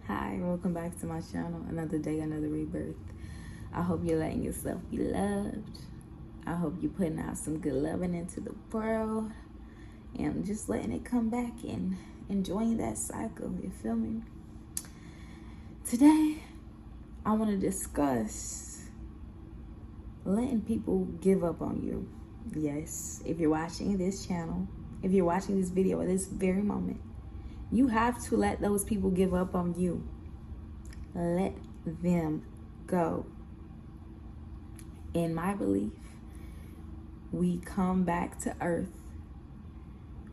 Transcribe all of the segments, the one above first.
Hi, welcome back to my channel. Another day, another rebirth. I hope you're letting yourself be loved. I hope you're putting out some good loving into the world and just letting it come back and enjoying that cycle. You feel me? Today, I want to discuss letting people give up on you. Yes, if you're watching this channel, if you're watching this video at this very moment, you have to let those people give up on you. Let them go. In my belief, we come back to earth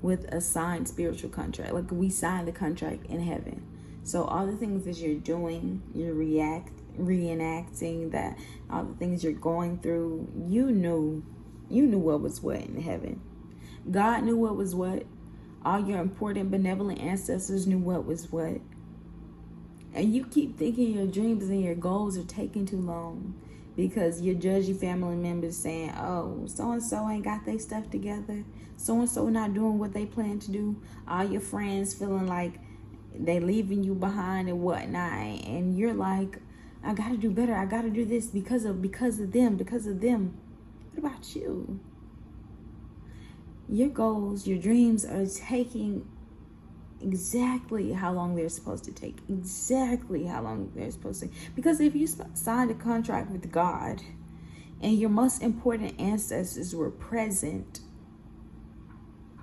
with a signed spiritual contract. Like we signed the contract in heaven. So all the things that you're doing, you're reenacting that, all the things you're going through, you knew what was what in heaven. God knew what was what. All your important benevolent ancestors knew what was what. And you keep thinking your dreams and your goals are taking too long because you're judging family members saying, oh, so-and-so ain't got their stuff together. So-and-so not doing what they plan to do. All your friends feeling like they leaving you behind and whatnot. And you're like, I got to do better. I got to do this because of them. What about you? Your goals, your dreams are taking exactly how long they're supposed to take. Exactly how long they're supposed to. Because if you signed a contract with God and your most important ancestors were present,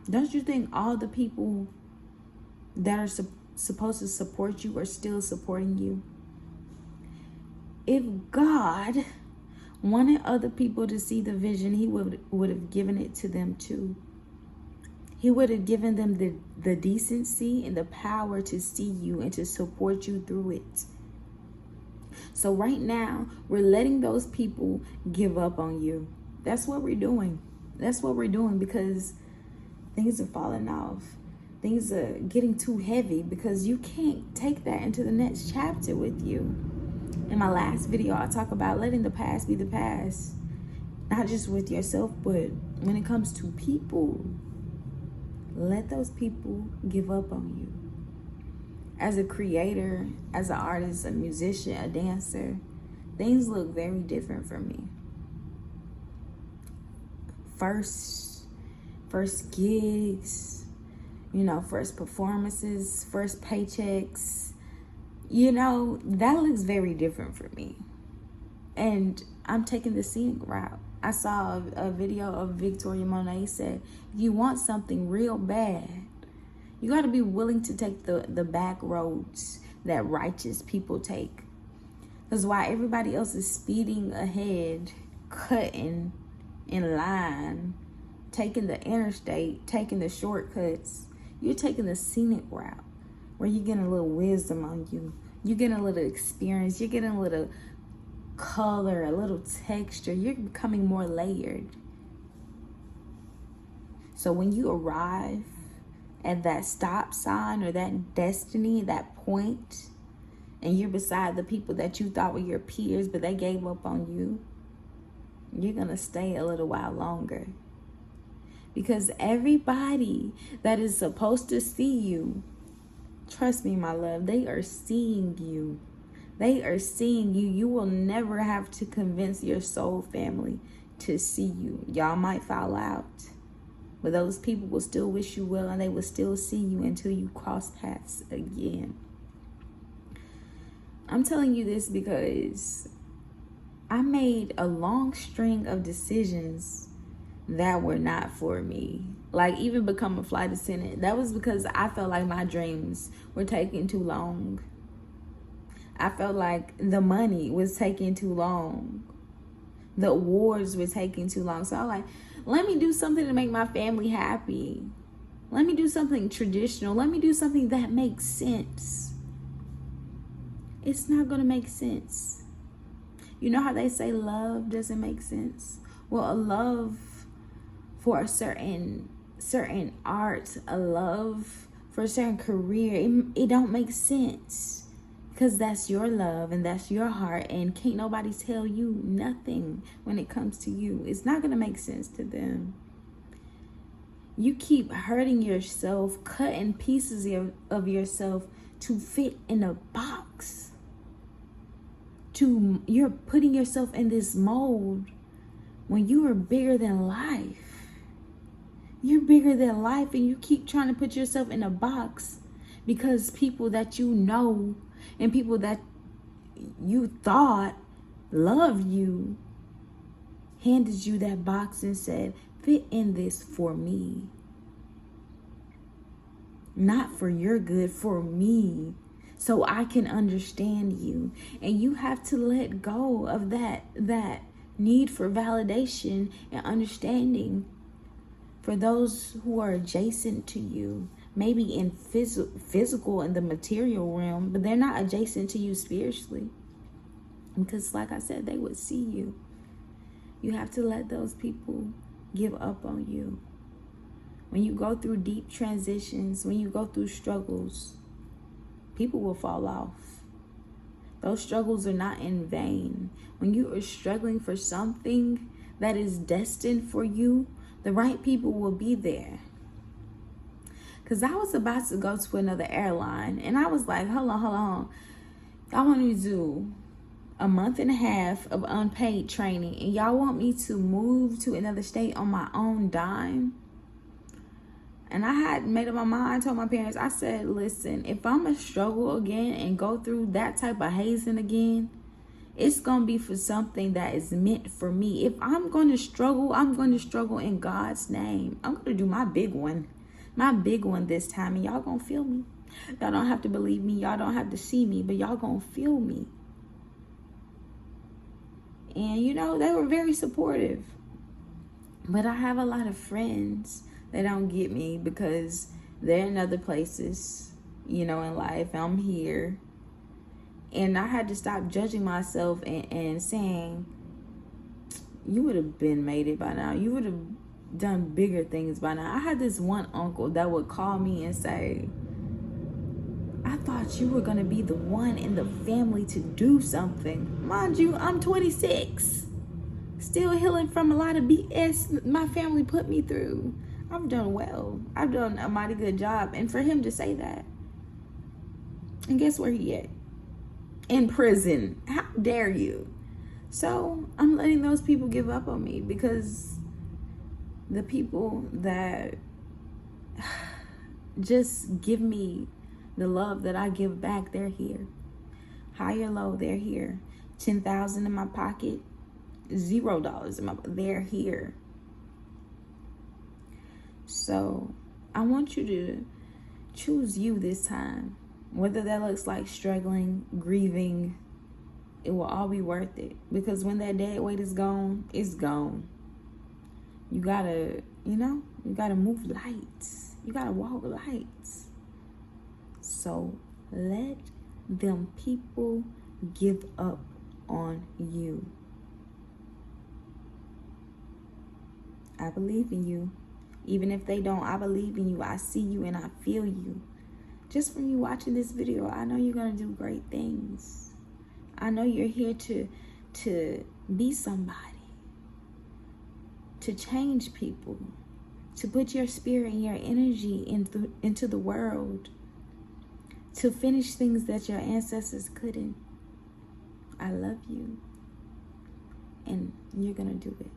don't you think all the people that are supposed to support you are still supporting you? If God wanted other people to see the vision, he would have given it to them too. He would have given them the decency and the power to see you and to support you through it. So right now, we're letting those people give up on you. That's what we're doing. That's what we're doing because things are falling off. Things are getting too heavy because you can't take that into the next chapter with you. In my last video, I talk about letting the past be the past. Not just with yourself, but when it comes to people. Let those people give up on you. As a creator, as an artist, a musician, a dancer, things look very different for me. First gigs, first performances, first paychecks, that looks very different for me. And I'm taking the scenic route. I saw a video of Victoria Monet said, if you want something real bad, you got to be willing to take the back roads that righteous people take. Because while everybody else is speeding ahead, cutting in line, taking the interstate, taking the shortcuts, you're taking the scenic route where you're getting a little wisdom on you. You're getting a little experience. You're getting a little color, a little texture. You're becoming more layered. So when you arrive at that stop sign or that destiny, that point, and you're beside the people that you thought were your peers, but they gave up on you, you're gonna stay a little while longer. Because everybody that is supposed to see you, trust me, my love, they are seeing you. They are seeing you. You will never have to convince your soul family to see you. Y'all might fall out, but those people will still wish you well and they will still see you until you cross paths again. I'm telling you this because I made a long string of decisions that were not for me. Like even become a flight attendant. That was because I felt like my dreams were taking too long. I felt like the money was taking too long. The awards were taking too long. So I was like, let me do something to make my family happy. Let me do something traditional. Let me do something that makes sense. It's not going to make sense. You know how they say love doesn't make sense? Well, a love for a certain art, a love for a certain career, it don't make sense. Because that's your love and that's your heart, and can't nobody tell you nothing when it comes to you. It's not going to make sense to them. You keep hurting yourself, cutting pieces of yourself to fit in a box. you're putting yourself in this mold when you are bigger than life. You're bigger than life, and you keep trying to put yourself in a box because people that you know and people that you thought loved you handed you that box and said, fit in this for me. Not for your good, for me. So I can understand you. And you have to let go of that need for validation and understanding for those who are adjacent to you. Maybe in physical, in the material realm, but they're not adjacent to you spiritually. Because like I said, they would see you. You have to let those people give up on you. When you go through deep transitions, when you go through struggles, people will fall off. Those struggles are not in vain. When you are struggling for something that is destined for you, the right people will be there. Because I was about to go to another airline, and I was like, hold on. I want to do a month and a half of unpaid training, and y'all want me to move to another state on my own dime? And I had made up my mind. I told my parents, I said, listen, if I'm going to struggle again and go through that type of hazing again, it's going to be for something that is meant for me. If I'm going to struggle, I'm going to struggle in God's name. I'm going to do my big one this time, and y'all going to feel me. Y'all don't have to believe me. Y'all don't have to see me, but y'all going to feel me. And, you know, they were very supportive. But I have a lot of friends that don't get me because they're in other places, you know, in life. I'm here. And I had to stop judging myself and saying, you would have been made it by now. You would have done bigger things by now. I had this one uncle that would call me and say, I thought you were going to be the one in the family to do something. Mind you, I'm 26. Still healing from a lot of BS my family put me through. I've done well. I've done a mighty good job. And for him to say that. And guess where he at? In prison. How dare you? So I'm letting those people give up on me because the people that just give me the love that I give back, they're here. High or low, they're here. 10,000 in my pocket, $0 in my pocket, they're here. So I want you to choose you this time. Whether that looks like struggling, grieving, it will all be worth it. Because when that dead weight is gone, it's gone. You gotta, you gotta move lights. You gotta walk lights. So let them people give up on you. I believe in you. Even if they don't, I believe in you. I see you and I feel you. Just from you watching this video, I know you're going to do great things. I know you're here to be somebody. To change people. To put your spirit and your energy into the world. To finish things that your ancestors couldn't. I love you. And you're going to do it.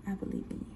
I believe in you.